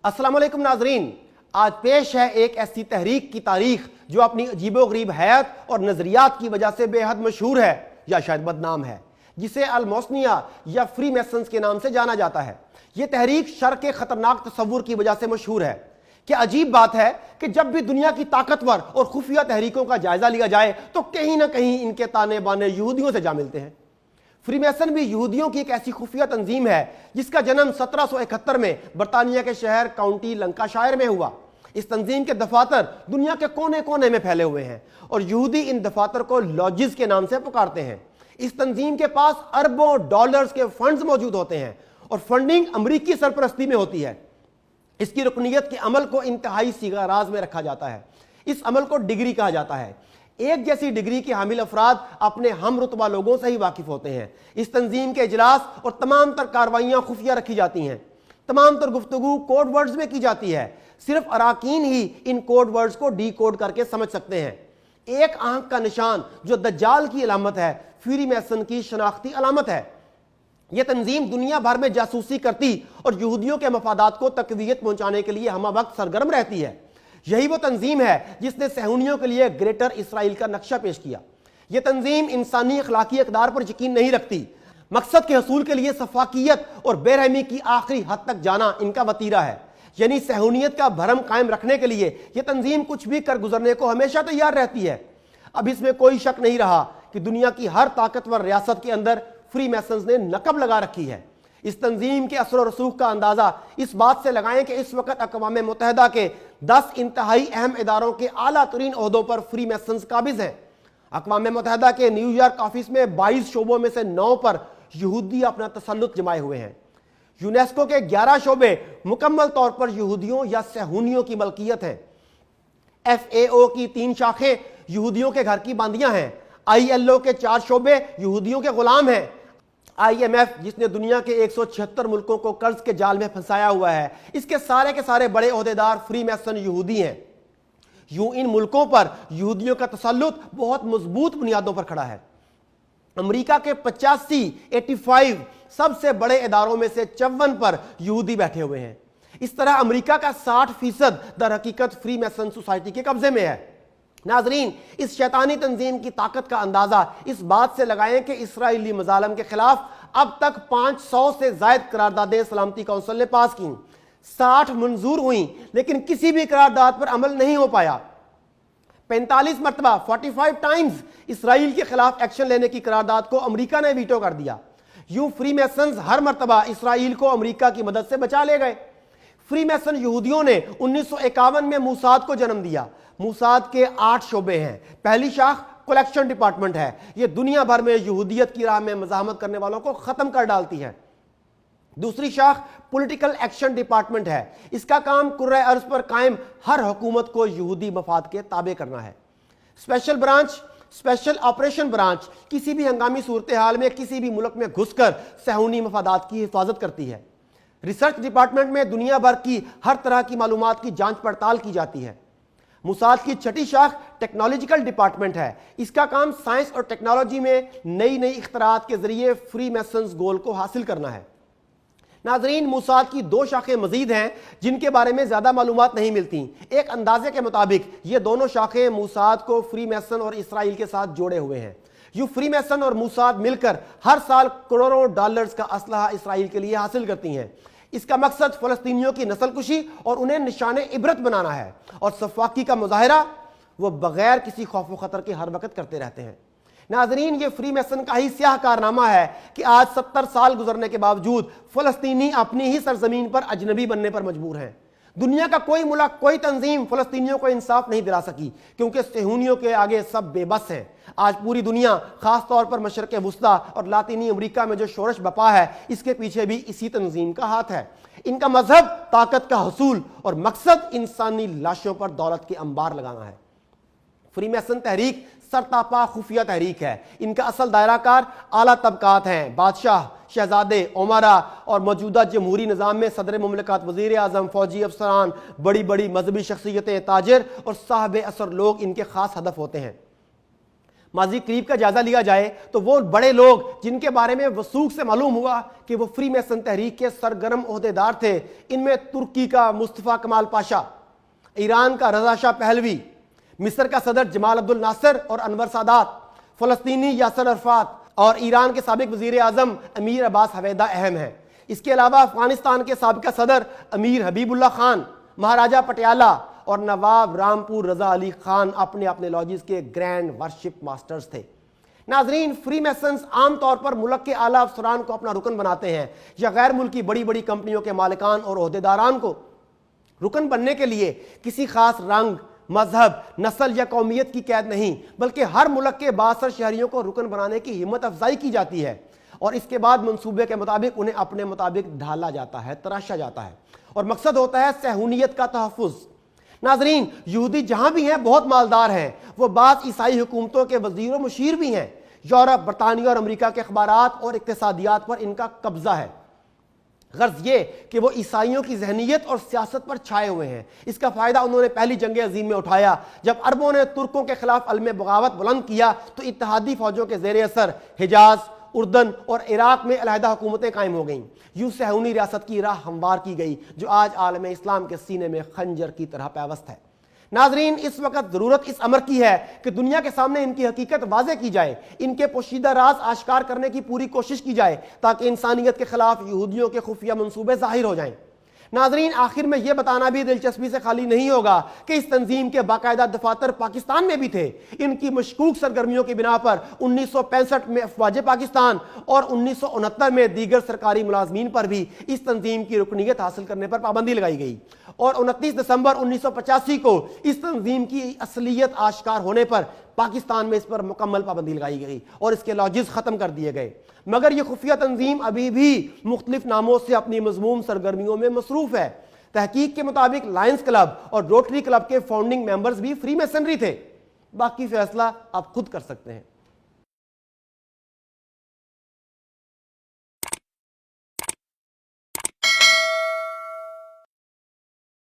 अस्सलाम वालेकुम नाजरीन, आज पेश है एक ऐसी तहरीक की तारीख जो अपनी अजीबो गरीब हैत और नजरियात की वजह से बेहद मशहूर है या शायद बदनाम है, जिसे अल-मोहसिनिया या फ्री मैसन्स के नाम से जाना जाता है। यह तहरीक शर के खतरनाक तस्वुर की वजह से मशहूर है। क्या अजीब बात है कि जब भी दुनिया की ताकतवर और खुफिया तहरीकों का जायजा लिया जाए तो कहीं ना कहीं इनके ताने बाने यहूदियों से जा मिलते हैं। फ्रीमेसन भी यहूदियों की एक ऐसी खुफिया तंजीम है जिसका जन्म 1771 में बरतानिया के शहर काउंटी लंकाशायर में हुआ। इस तंजीम के दफातर दुनिया के कोने कोने में फैले हुए हैं और यहूदी इन दफातर को लॉजिज के नाम से पुकारते हैं। इस तंजीम के पास अरबों डॉलर्स के फंड्स मौजूद होते हैं और फंडिंग अमरीकी सरपरस्ती में होती है। इसकी रुकनीत के अमल को इंतहाई सीगा राज में रखा जाता है। इस अमल को डिग्री कहा जाता है। एक जैसी डिग्री के हामिल अफराद अपने हम रुतबा लोगों से ही वाकिफ होते हैं। इस तंजीम के इजलास और तमाम तर कार्रवाइयाँ खुफिया रखी जाती हैं। तमाम तर गुफ्तगू कोड वर्ड्स में की जाती है। सिर्फ अराकीन ही इन कोड वर्ड्स को डी कोड करके समझ सकते हैं। एक आंख का निशान जो दज्जाल की अलामत है, फ्री मैसन की शनाख्ती अलामत है। यह तंजीम दुनिया भर में जासूसी करती और यहूदियों के मफादात को तकवीयत पहुंचाने के लिए हमा वक्त सरगर्म रहती है। यही वो तंजीम है जिसने सहूनियों के लिए ग्रेटर इसराइल का नक्शा पेश किया। यह तंजीम इंसानी अखलाकी इक़दार पर यकीन नहीं रखती। मकसद के हसूल के लिए सफाकियत और बेरहमी की आखिरी हद तक जाना इनका वतीरा है। यानी सहूनियत का भरम कायम रखने के लिए यह तंजीम कुछ भी कर गुजरने को हमेशा तैयार रहती है। अब इसमें कोई शक नहीं रहा कि दुनिया की हर ताकतवर रियासत के अंदर फ्री मैसन्स ने नकब लगा रखी है। इस तंजीम के असर और रसूख का अंदाजा इस बात से लगाएं कि इस वक्त अक़वाम मुत्तहिदा के 10 इंतहाई अहम इदारों के आला तरीन ओहदों पर फ्री मैसन्स काबिज हैं। अक़वाम मुत्तहिदा के न्यूयॉर्क ऑफिस में 22 शोबों में से 9 पर यहूदी अपना तसल्लुत जमाए हुए हैं। यूनेस्को के 11 शोबे मुकम्मल तौर पर यहूदियों या सहूनियों की मलकियत हैं। FAO की 3 शाखें यहूदियों के घर की बांदियां हैं। ILO के 4 शोबे यहूदियों के गुलाम हैं। IMF जिसने दुनिया के 176 मुल्कों को कर्ज के जाल में फंसाया हुआ है, इसके सारे के सारे बड़े ओहदेदार फ्री मैसन यहूदी हैं। यूं इन मुल्कों पर यहूदियों का तसल्लुत बहुत मजबूत बुनियादों पर खड़ा है। अमेरिका के 85 सबसे बड़े इदारों में से 54 पर यहूदी बैठे हुए हैं। इस तरह अमेरिका का 60% दर हकीकत फ्री मैसन सोसाइटी के कब्जे में है। नाजरीन, इस शैतानी तंजीम की ताकत का अंदाजा इस बात से लगाएं कि इसराइली मजालम के खिलाफ अब तक 500 से जायद करारदादें सलामती काउंसिल ने पास की। 60 मंजूर हुई लेकिन किसी भी करारदाद पर अमल नहीं हो पाया। 45 मरतबा 45 टाइम्स इसराइल के खिलाफ एक्शन लेने की करारदाद को अमेरिका ने वीटो कर दिया। यूं फ्री मैसन्स हर मरतबा इसराइल को अमेरिका की मदद से बचा ले गए। फ्री मैसन यहूदियों ने 1951 में मूसाद को जन्म दिया। मूसाद के 8 शोबे हैं। पहली शाख कलेक्शन डिपार्टमेंट है। यह दुनिया भर में यहूदियत की राह में मज़ाहमत करने वालों को खत्म कर डालती है। दूसरी शाख पॉलिटिकल एक्शन डिपार्टमेंट है। इसका काम कुर्रे अर्ज पर कायम हर हुकूमत को यहूदी मफाद के ताबे करना है। Special branch, special operation branch किसी भी हंगामी सूरत हाल में किसी भी मुल्क में घुसकर सहूनी मफादात की हिफाजत करती है। रिसर्च डिपार्टमेंट में दुनिया भर की हर तरह की मालूमात की जांच पड़ताल की जाती है। मुसाद की छठी शाख टेक्नोलॉजिकल डिपार्टमेंट है। इसका काम साइंस और टेक्नोलॉजी में नई नई इख्तरात के जरिए फ्री मैसन्स गोल को हासिल करना है। नाजरीन, मुसाद की 2 शाखें मजीद हैं जिनके बारे में ज्यादा मालूमात नहीं मिलती। एक अंदाजे के मुताबिक ये दोनों शाखें मुसाद को फ्री मैसन और इसराइल के साथ जोड़े हुए हैं। यूं फ्री मैसन और मुसाद मिलकर हर साल करोड़ों डॉलर्स का असलहा इसराइल के लिए हासिल करती हैं। इसका मकसद फलस्तीनियों की नस्लकुशी और उन्हें निशाने इबरत बनाना है। और सफाकी का मुजाहरा वो बगैर किसी खौफ व खतर के हर वक्त करते रहते हैं। नाजरीन, ये फ्री मैसन का ही स्याह कारनामा है कि आज 70 साल गुजरने के बावजूद फलस्तीनी अपनी ही सरजमीन पर अजनबी बनने पर मजबूर हैं। दुनिया का कोई मुल्क, कोई तंजीम फलस्तीनियों को इंसाफ नहीं दिला सकी क्योंकि सहूनियों के आगे सब बेबस हैं। आज पूरी दुनिया, खास तौर पर मशरक़ वुस्ता और लातीनी अमेरिका में जो शोरश बपा है, इसके पीछे भी इसी तंजीम का हाथ है। इनका मजहब ताकत का हसूल और मकसद इंसानी लाशों पर दौलत के अंबार लगाना है। फ्री मैसन तहरीक सरतापा खुफिया तहरीक है। इनका असल दायराकार आला तबकात हैं। बादशाह, शहजादे, उमरा और मौजूदा जमहूरी निज़ाम में सदर मुमलिकत, वज़ीर आज़म, फौजी अफसरान, बड़ी बड़ी मजहबी शख्सियतें, ताजिर और साहब असर लोग इनके खास हदफ होते हैं। ماضی قریب کا جائزہ لیا جائے تو وہ بڑے لوگ جن کے بارے میں وثوق سے معلوم ہوا کہ وہ فری میسن تحریک کے سرگرم عہدیدار تھے، ان میں ترکی کا مصطفیٰ کمال پاشا، ایران کا رضا شاہ پہلوی، مصر کا صدر جمال عبد الناصر اور انور سادات، فلسطینی یاسر عرفات اور ایران کے سابق وزیر اعظم امیر عباس حویدہ اہم ہیں۔ اس کے علاوہ افغانستان کے سابقہ صدر امیر حبیب اللہ خان، مہاراجہ پٹیالہ اور نواب رامپور رضا علی خان اپنے اپنے لاجز کے گرینڈ ورشپ ماسٹرز تھے۔ ناظرین، فری میسنز عام طور پر ملک کے اعلیٰ افسران کو اپنا رکن بناتے ہیں یا غیر ملکی بڑی بڑی کمپنیوں کے مالکان اور عہدیداران کو۔ رکن بننے کے لیے کسی خاص رنگ، مذہب، نسل یا قومیت کی قید نہیں، بلکہ ہر ملک کے بااثر شہریوں کو رکن بنانے کی ہمت افزائی کی جاتی ہے اور اس کے بعد منصوبے کے مطابق انہیں اپنے مطابق ڈھالا جاتا ہے، تراشا جاتا ہے، اور مقصد ہوتا ہے صہیونیت کا تحفظ۔ ناظرین، یہودی جہاں بھی ہیں بہت مالدار ہیں، وہ بعض عیسائی حکومتوں کے وزیر و مشیر بھی ہیں۔ یورپ، برطانیہ اور امریکہ کے اخبارات اور اقتصادیات پر ان کا قبضہ ہے۔ غرض یہ کہ وہ عیسائیوں کی ذہنیت اور سیاست پر چھائے ہوئے ہیں۔ اس کا فائدہ انہوں نے پہلی جنگ عظیم میں اٹھایا۔ جب عربوں نے ترکوں کے خلاف علم بغاوت بلند کیا تو اتحادی فوجوں کے زیر اثر حجاز، اردن اور عراق میں علیحدہ حکومتیں قائم ہو گئیں۔ یوں صہیونی ریاست کی راہ ہموار کی گئی جو آج عالم اسلام کے سینے میں خنجر کی طرح پیوست ہے۔ ناظرین، اس وقت ضرورت اس امر کی ہے کہ دنیا کے سامنے ان کی حقیقت واضح کی جائے، ان کے پوشیدہ راز آشکار کرنے کی پوری کوشش کی جائے تاکہ انسانیت کے خلاف یہودیوں کے خفیہ منصوبے ظاہر ہو جائیں۔ ناظرین، آخر میں یہ بتانا بھی دلچسپی سے خالی نہیں ہوگا کہ اس تنظیم کے باقاعدہ دفاتر پاکستان میں بھی تھے۔ ان کی مشکوک سرگرمیوں کی بنا پر 1965 میں افواج پاکستان اور 1969 میں دیگر سرکاری ملازمین پر بھی اس تنظیم کی رکنیت حاصل کرنے پر پابندی لگائی گئی، اور 29 دسمبر 1985 کو اس تنظیم کی اصلیت آشکار ہونے پر پاکستان میں اس پر مکمل پابندی لگائی گئی اور اس کے لاجز ختم کر دیے گئے۔ مگر یہ خفیہ تنظیم ابھی بھی مختلف ناموں سے اپنی مذموم سرگرمیوں میں مصروف ہے۔ تحقیق کے مطابق لائنز کلب اور روٹری کلب کے فاؤنڈنگ ممبرز بھی فری میسنری تھے۔ باقی فیصلہ آپ خود کر سکتے ہیں۔